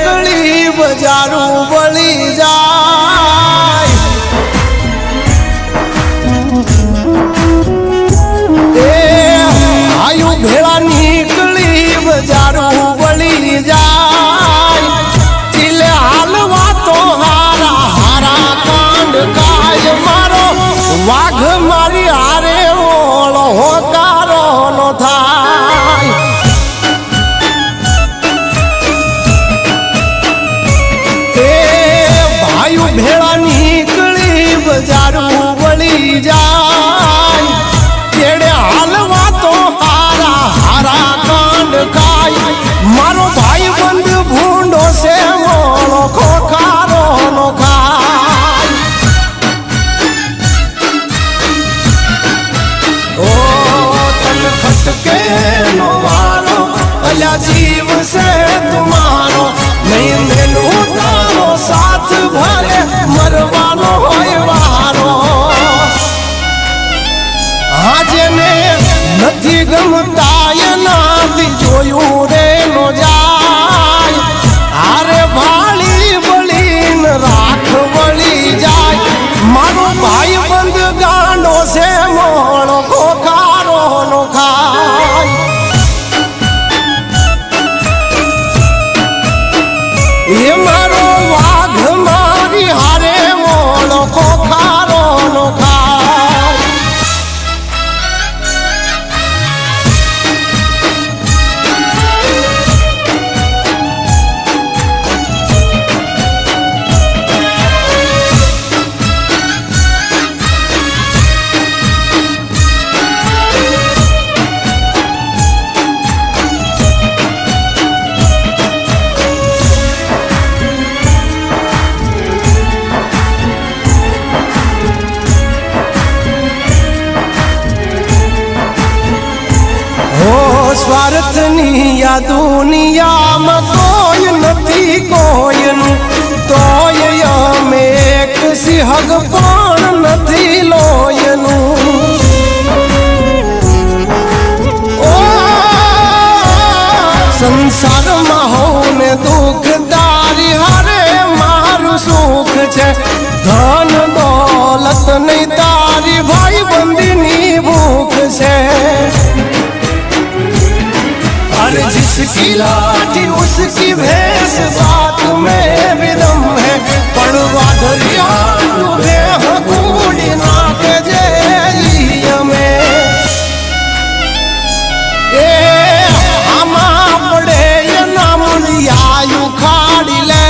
એકલી બજારું વળી જાય એ આયુ ભેળા નીકળી બજારું વળી જાય ચીલે હાલવા તો હારા હારા કાંડ કાય મારો વાઘ મારી હારે ઓળો હોકારો નો થાય ભેળા નીકળી બજારું વળી જાય કેડે હાલવા તો હારા હારા કાંડ ખાય મારો ભાઈ બંધ ભૂંડો છે મોળો ખોખારો નો ખાય ઓ તન ખટકે નો વારો અલ્યા જીવ છે તુમારો નહીં મેલું તારો સાથ ભલે મરવાનો હોય વારો આજને નથી ગમતા એનાથી જોયું રે નો જાય આરે ભાળી બળીને રાખ વળી જાય મારો ભાઈ બંધ ગાંડો છે મોળો ખોખારો નો ખાય એ મારો વાઘ મારી હારે મોળો ખોખારો નો ખાય સ્વાર્થની આ દુનિયામાં કોઈ નથી કોઈનું તોય અમે એક સિંહગ પણ નથી લોયનું ઓ સંસારમાં હોઉં ને દુઃખ તારી હારે મારું સુખ છે ધન દોલત નહીં તારી ભાઈ બંધીની ભૂખ છે अरे जिसकी लाठी उसकी भैंस बात में भी दम है पड़वा दरिया डूबे हकूड़ी नाक जे में ए आमा पड़े ये नाम आयु खाड़ी ले